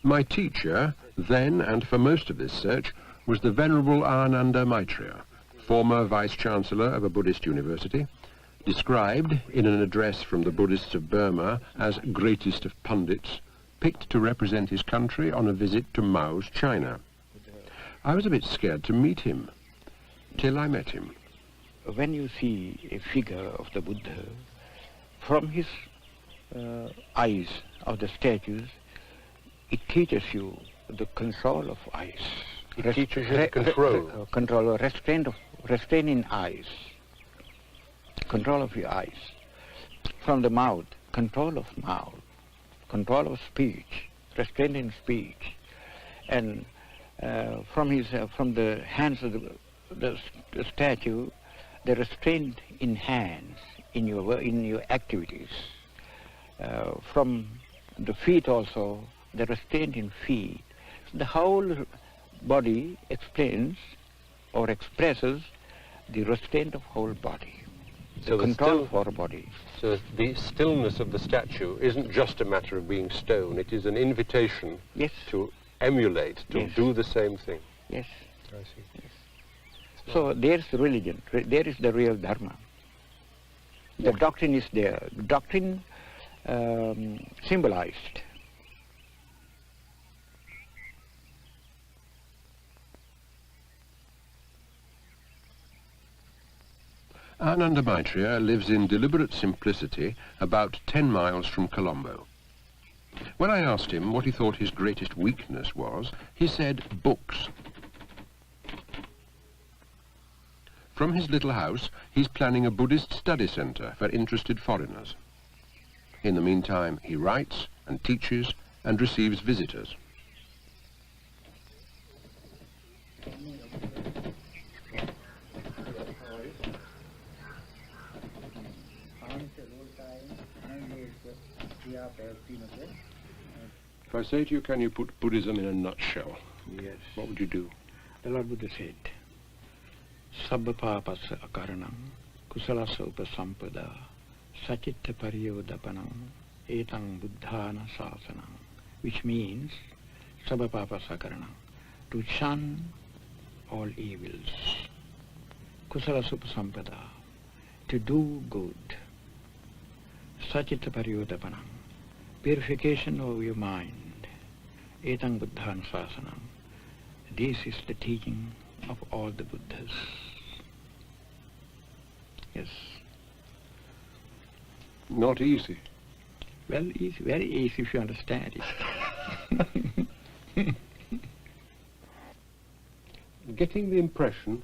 My teacher, then and for most of this search, was the Venerable Ananda Maitreya, former Vice-Chancellor of a Buddhist university, described in an address from the Buddhists of Burma as greatest of pundits, picked to represent his country on a visit to Mao's China. I was a bit scared to meet him, till I met him. When you see a figure of the Buddha, from his eyes of the statues, it teaches you the control of eyes. It teaches you the control. Control or restraining eyes. Control of your eyes. From the mouth, control of mouth. Control of speech, restraining speech. And from the hands of the statue, the restraint in hands, in your activities. From the feet also, the restraint in feet. The whole body explains or expresses the restraint of whole body, so the control of our body. So the stillness of the statue isn't just a matter of being stone, it is an invitation to emulate, to do the same thing. Yes. I see. Yes. So there's the religion, there is the real dharma. The doctrine is there. The doctrine symbolized. Ananda Maitreya lives in deliberate simplicity about 10 miles from Colombo. When I asked him what he thought his greatest weakness was, he said books. From his little house, he's planning a Buddhist study centre for interested foreigners. In the meantime, he writes and teaches and receives visitors. If I say to you, can you put Buddhism in a nutshell? Yes. What would you do? The Lord Buddha said, Sabba papasa akaranam, kusalasa upasampada, sachitta pariyodapanam, etang buddhana sasanam, which means, Sabba papasa akaranam, to shun all evils, kusalasa upasampada, to do good, sachitta pariyodapanam, purification of your mind, etang buddhana sasanam. This is the teaching of all the Buddhas. Yes. Not easy. Well, easy, very easy if you understand it. Getting the impression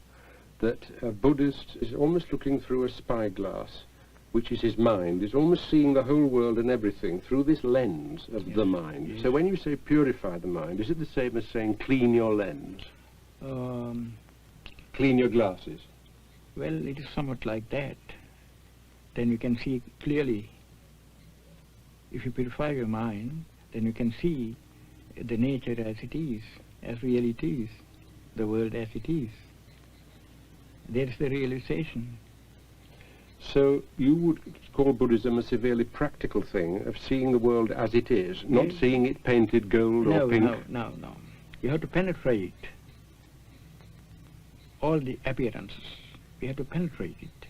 that a Buddhist is almost looking through a spyglass, which is his mind, is almost seeing the whole world and everything through this lens of the mind. Yes. So when you say purify the mind, is it the same as saying clean your lens? Clean your glasses? Well, it is somewhat like that. Then you can see clearly. If you purify your mind, then you can see the nature as it is, as really it is, the world as it is. There is the realization. So you would call Buddhism a severely practical thing of seeing the world as it is, not seeing it painted gold or pink? No. You have to penetrate all the appearances. You have to penetrate it.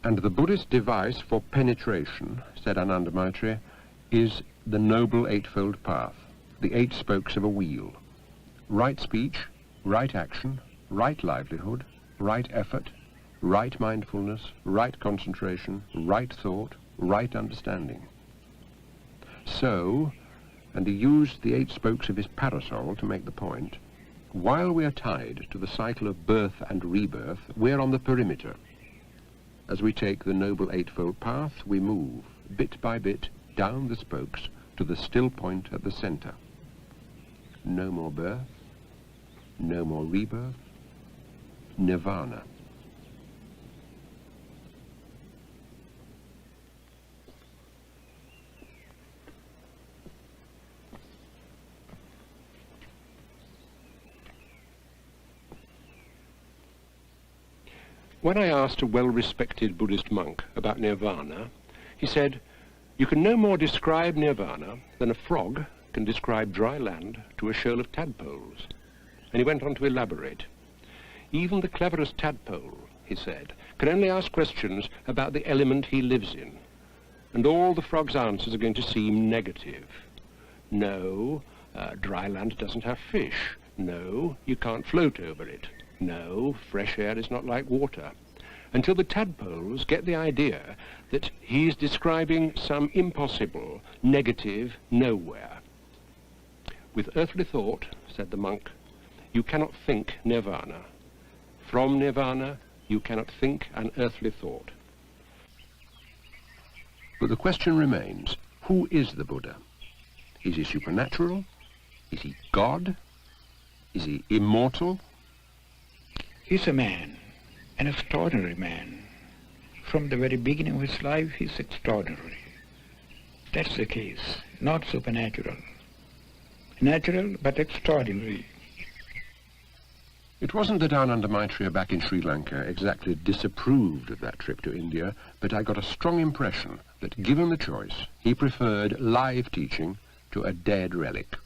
And the Buddhist device for penetration, said Ananda Maitreya, is the Noble Eightfold Path, the 8 spokes of a wheel. Right speech, right action, right livelihood, right effort, right mindfulness, right concentration, right thought, right understanding. So, and he used the 8 spokes of his parasol to make the point, while we are tied to the cycle of birth and rebirth, we're on the perimeter. As we take the Noble Eightfold Path, we move, bit by bit, down the spokes to the still point at the center. No more birth, no more rebirth, Nirvana. When I asked a well-respected Buddhist monk about Nirvana, he said, "You can no more describe Nirvana than a frog can describe dry land to a shoal of tadpoles. And he went on to elaborate. Even the cleverest tadpole, he said, can only ask questions about the element he lives in. And all the frog's answers are going to seem negative. No, dry land doesn't have fish. No, you can't float over it. No, fresh air is not like water. Until the tadpoles get the idea that he's describing some impossible, negative nowhere. With earthly thought, said the monk, you cannot think Nirvana. From Nirvana, you cannot think an earthly thought. But the question remains, who is the Buddha? Is he supernatural? Is he God? Is he immortal? He's a man, an extraordinary man. From the very beginning of his life, he's extraordinary. That's the case, not supernatural. Natural, but extraordinary. It wasn't that Ananda Maitreya back in Sri Lanka exactly disapproved of that trip to India, but I got a strong impression that given the choice, he preferred live teaching to a dead relic.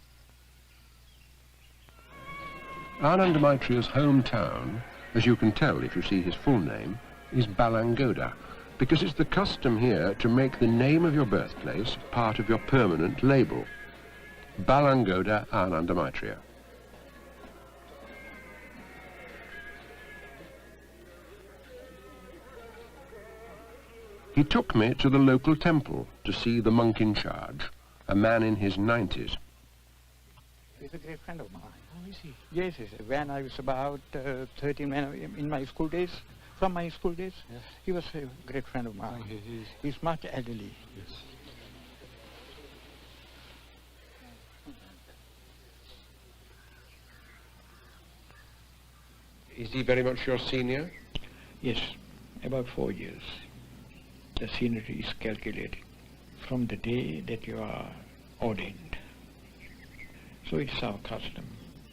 Ananda Maitreya's hometown, as you can tell if you see his full name, is Balangoda, because it's the custom here to make the name of your birthplace part of your permanent label. Balangoda Ananda Maitreya. He took me to the local temple to see the monk in charge, a man in his 90s. He's a great friend of mine. Oh, is he? Yes, yes. When I was about 13, in my school days, from my school days, yes. He was a great friend of mine. Oh, he's much elderly. Yes. Is he very much your senior? Yes, about 4 years. The seniority is calculated from the day that you are ordained. So it's our custom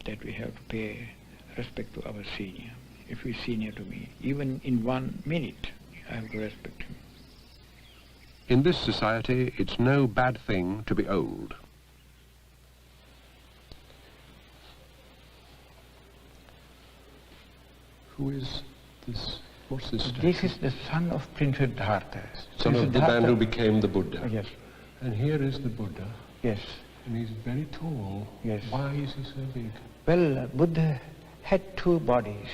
that we have to pay respect to our senior. If he's senior to me, even in 1 minute, I have to respect him. In this society, it's no bad thing to be old. Who is this? What's this statue? This is the son of Prince Siddhartha. Son of the man who became the Buddha. Oh, yes. And here is the Buddha. Yes. And he's very tall. Yes. Why is he so big? Well, Buddha had 2 bodies,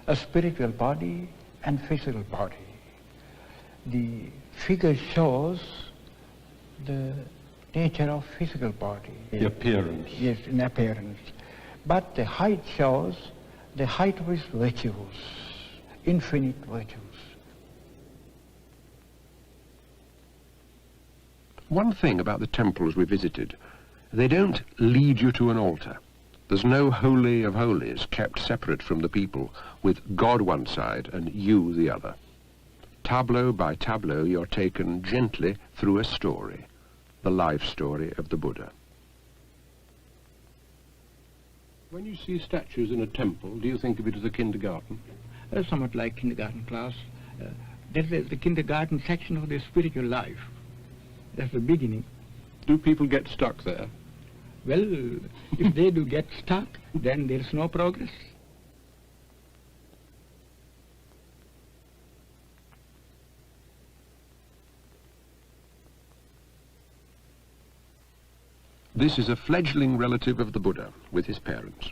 a spiritual body and physical body. The figure shows the nature of physical body. The appearance. Yes, in appearance. But the height shows the height of his virtues, infinite virtues. One thing about the temples we visited, they don't lead you to an altar. There's no holy of holies kept separate from the people, with God one side and you the other. Tableau by tableau, you're taken gently through a story, the life story of the Buddha. When you see statues in a temple, do you think of it as a kindergarten? Somewhat like kindergarten class. That's the kindergarten section of their spiritual life. That's the beginning. Do people get stuck there? Well, if they do get stuck, then there's no progress. This is a fledgling relative of the Buddha with his parents.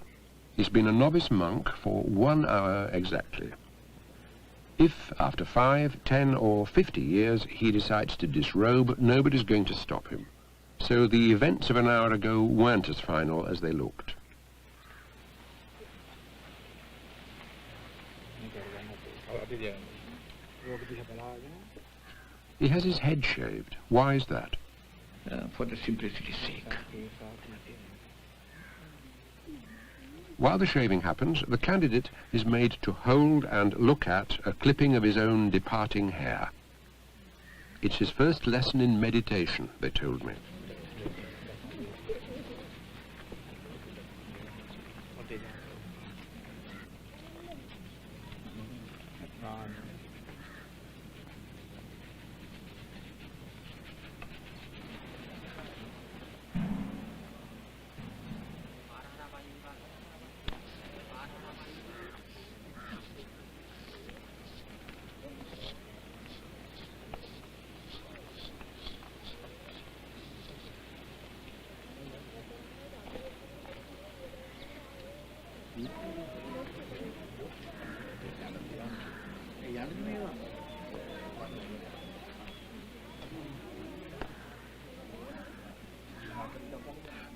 He's been a novice monk for 1 hour exactly. If, after 5, 10 or 50 years, he decides to disrobe, nobody's going to stop him. So the events of an hour ago weren't as final as they looked. He has his head shaved. Why is that? For the simplicity's sake. While the shaving happens, the candidate is made to hold and look at a clipping of his own departing hair. It's his first lesson in meditation, they told me.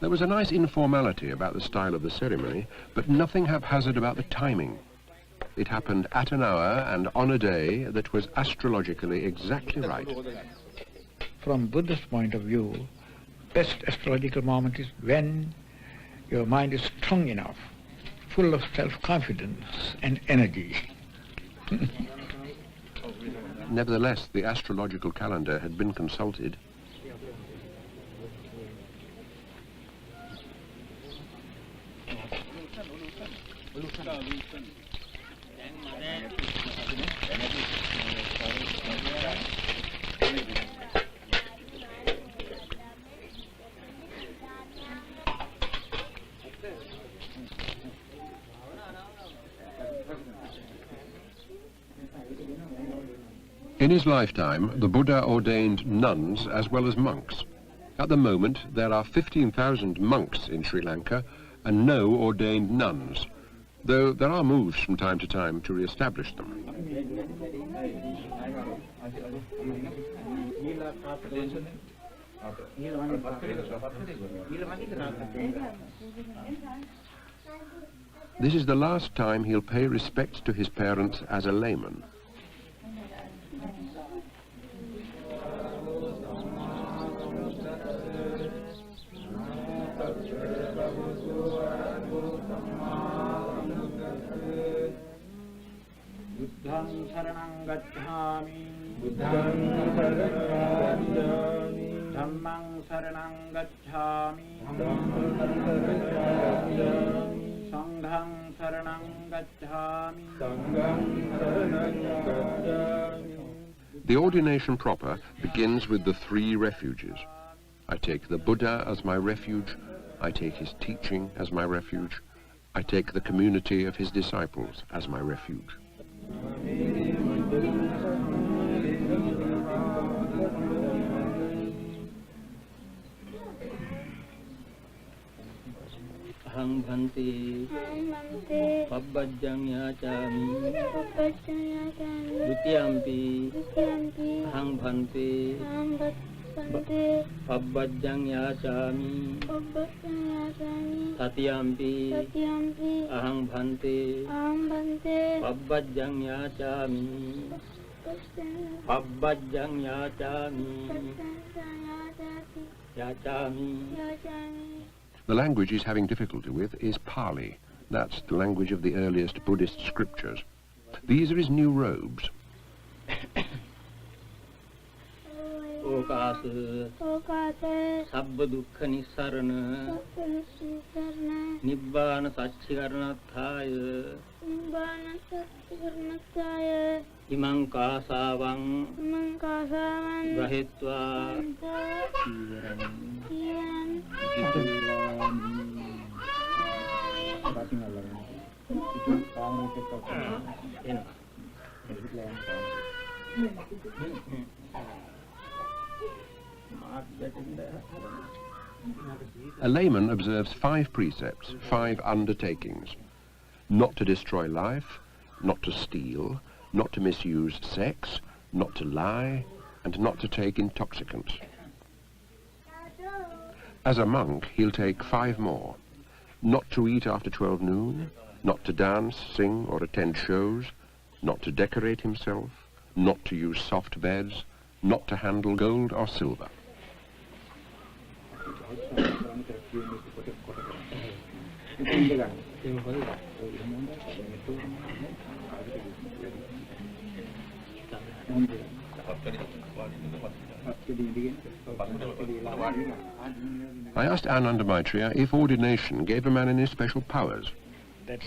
There was a nice informality about the style of the ceremony, but nothing haphazard about the timing. It happened at an hour and on a day that was astrologically exactly right. From Buddhist point of view, best astrological moment is when your mind is strong enough, full of self-confidence and energy. Nevertheless, the astrological calendar had been consulted. In his lifetime, the Buddha ordained nuns as well as monks. At the moment, there are 15,000 monks in Sri Lanka and no ordained nuns, though there are moves from time to time to re-establish them. This is the last time he'll pay respects to his parents as a layman. Buddhang saranang gacchami, Buddhang saranang gacchami, Dhammang saranang gacchami, Sanghang saranang gacchami, Sanghang saranang gacchami. The ordination proper begins with the 3 refuges. I take the Buddha as my refuge, I take his teaching as my refuge, I take the community of his disciples as my refuge. Ahang bhante pabbajjang yachami dutiyampi ahang bhante pabbajjang yachami tatiyampi ahang bhante pabbajjang yachami. The language he's having difficulty with is Pali. That's the language of the earliest Buddhist scriptures. These are his new robes. Okasa sabba dukkha nissarana nibbana sacchikaranathaya imang kasavang grahitva A layman observes 5 precepts, 5 undertakings. Not to destroy life, not to steal, not to misuse sex, not to lie, and not to take intoxicants. As a monk, he'll take 5 more. Not to eat after 12 noon, not to dance, sing, or attend shows, not to decorate himself, not to use soft beds, not to handle gold or silver. I asked Ananda Maitreya if ordination gave a man any special powers. That's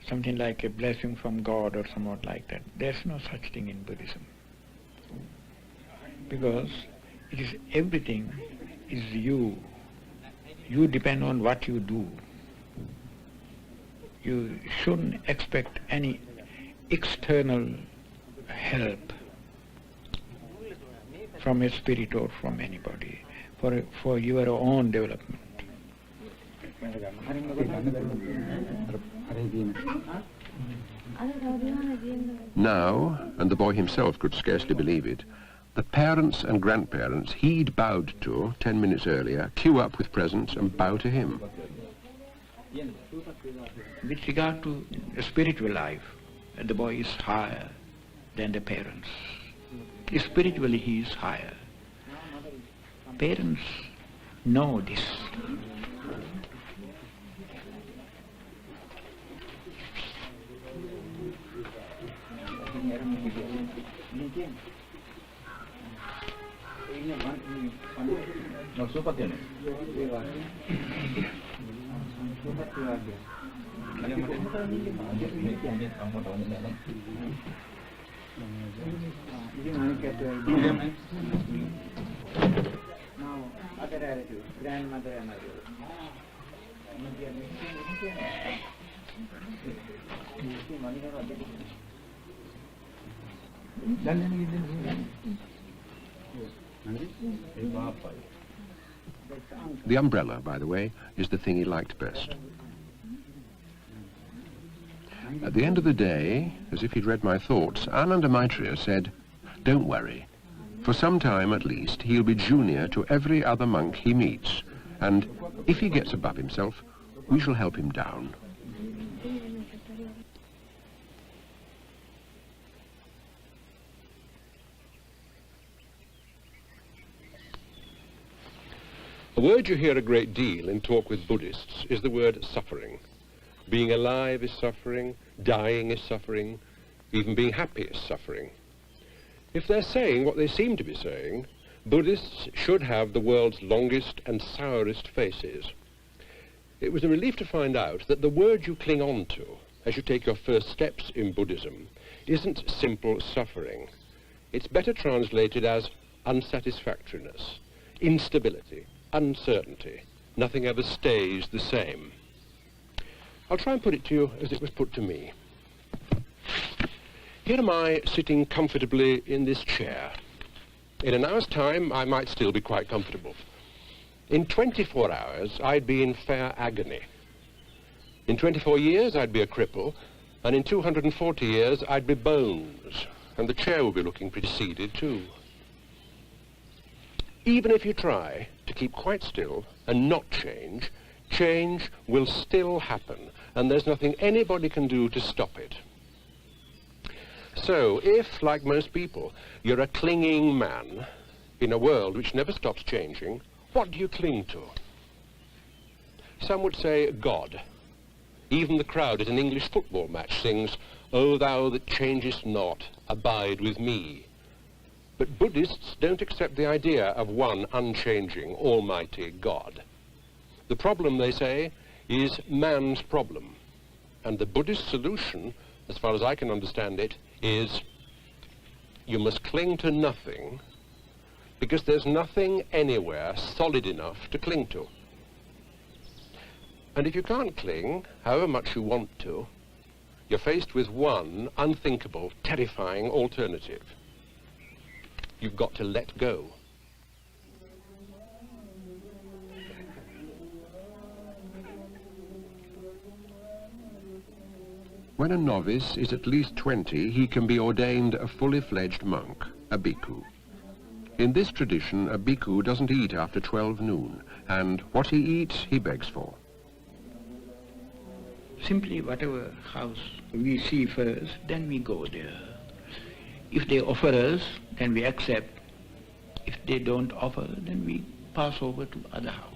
something like a blessing from God or somewhat like that. There's no such thing in Buddhism. Because it is everything is you. You depend on what you do. You shouldn't expect any external help from a spirit or from anybody for your own development. Now, and the boy himself could scarcely believe it, the parents and grandparents he'd bowed to 10 minutes earlier queue up with presents and bow to him. With regard to spiritual life, the boy is higher than the parents. Spiritually he is higher. Parents know this. Other relative, grandmother and other. The umbrella, by the way, is the thing he liked best. At the end of the day, as if he'd read my thoughts, Ananda Maitreya said, "Don't worry. For some time at least, he'll be junior to every other monk he meets, and if he gets above himself, we shall help him down." A word you hear a great deal in talk with Buddhists is the word suffering. Being alive is suffering, dying is suffering, even being happy is suffering. If they're saying what they seem to be saying, Buddhists should have the world's longest and sourest faces. It was a relief to find out that the word you cling on to as you take your first steps in Buddhism isn't simple suffering. It's better translated as unsatisfactoriness, instability, uncertainty. Nothing ever stays the same. I'll try and put it to you as it was put to me. Here am I sitting comfortably in this chair. In an hour's time, I might still be quite comfortable. In 24 hours, I'd be in fair agony. In 24 years, I'd be a cripple, and in 240 years, I'd be bones, and the chair would be looking pretty seeded too. Even if you try to keep quite still and not change, change will still happen, and there's nothing anybody can do to stop it. So, if, like most people, you're a clinging man in a world which never stops changing, what do you cling to? Some would say God. Even the crowd at an English football match sings, "O thou that changest not, abide with me." But Buddhists don't accept the idea of one unchanging, almighty God. The problem, they say, is man's problem. And the Buddhist solution, as far as I can understand it, is you must cling to nothing because there's nothing anywhere solid enough to cling to. And if you can't cling, however much you want to, you're faced with one unthinkable, terrifying alternative. You've got to let go. When a novice is at least 20, he can be ordained a fully fledged monk, a bhikkhu. In this tradition, a bhikkhu doesn't eat after 12 noon, and what he eats, he begs for. Simply whatever house we see first, then we go there. If they offer us, then we accept. If they don't offer, then we pass over to other house.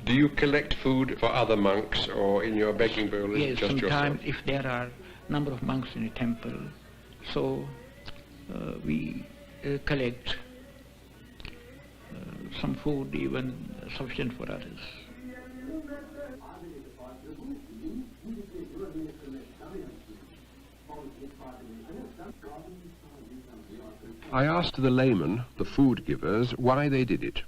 Do you collect food for other monks, or in your begging bowl is it just yourself? Yes, sometimes if there are a number of monks in a temple, so we collect some food, even sufficient for others. I asked the laymen, the food givers, why they did it.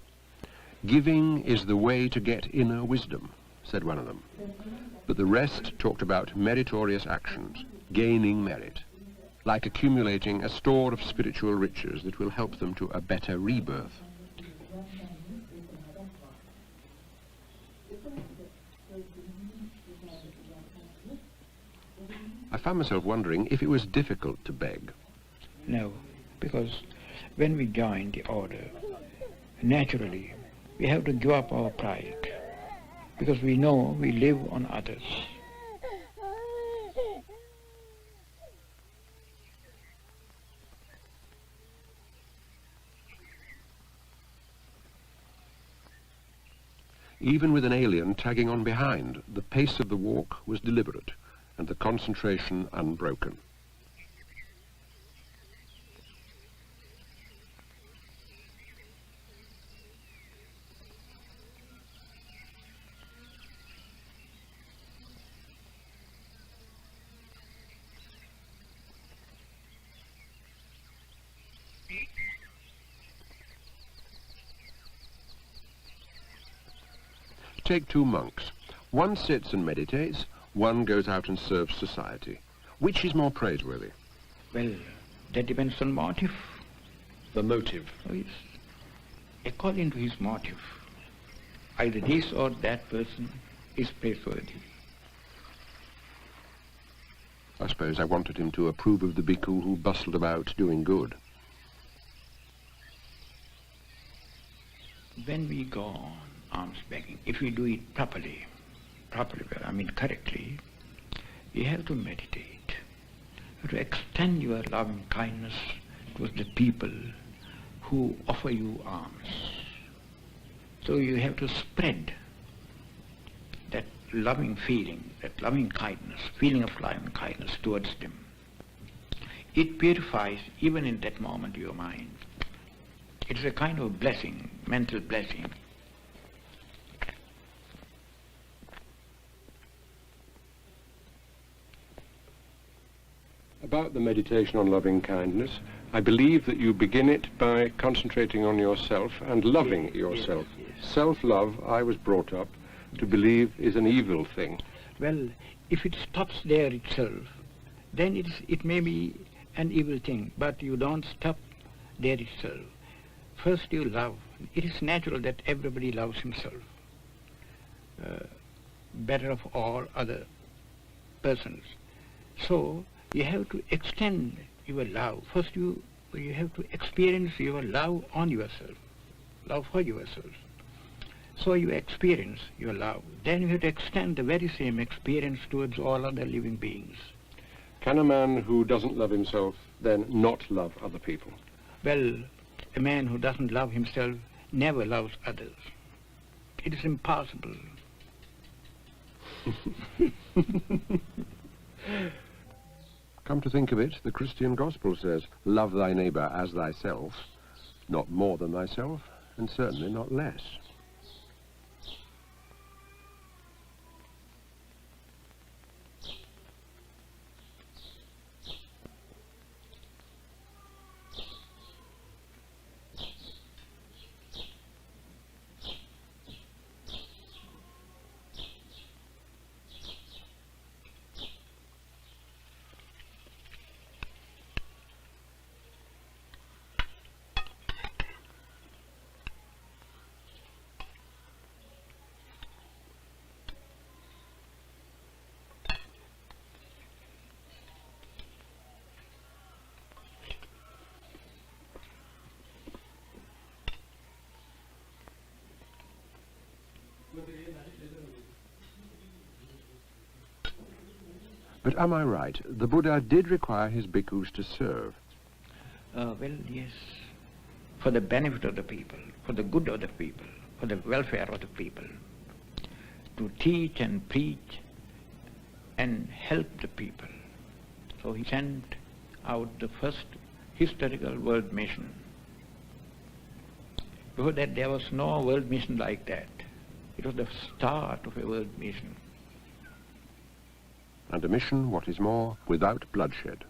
"Giving is the way to get inner wisdom," said one of them. But the rest talked about meritorious actions, gaining merit, like accumulating a store of spiritual riches that will help them to a better rebirth. I found myself wondering if it was difficult to beg. No, because when we join the order, naturally, we have to give up our pride, because we know we live on others. Even with an alien tagging on behind, the pace of the walk was deliberate and the concentration unbroken. Take two monks. One sits and meditates, one goes out and serves society. Which is more praiseworthy? Well, that depends on motive. The motive. Oh, yes. According to his motive, either this or that person is praiseworthy. I suppose I wanted him to approve of the bhikkhu who bustled about doing good. When we go on alms begging, if we do it properly, correctly, you have to meditate. You have to extend your loving kindness towards the people who offer you alms. So you have to spread that loving feeling, that loving kindness, feeling of loving kindness towards them. It purifies even in that moment your mind. It's a kind of blessing, mental blessing. About the meditation on loving kindness, I believe that you begin it by concentrating on yourself and loving yourself. Yes. Self-love, I was brought up to believe, is an evil thing. Well, if it stops there itself, then it may be an evil thing, but you don't stop there itself. First you love. It is natural that everybody loves himself better of all other persons. So you have to extend your love. First you have to experience your love on yourself, love for yourself. So you experience your love. Then you have to extend the very same experience towards all other living beings. Can a man who doesn't love himself then not love other people? Well, a man who doesn't love himself never loves others. It is impossible. Come to think of it, the Christian gospel says, love thy neighbour as thyself, not more than thyself, and certainly not less. But am I right? The Buddha did require his bhikkhus to serve. Well, yes. For the benefit of the people, for the good of the people, for the welfare of the people. To teach and preach and help the people. So he sent out the first historical world mission. Before that there was no world mission like that. It was the start of a world mission. And a mission, what is more, without bloodshed.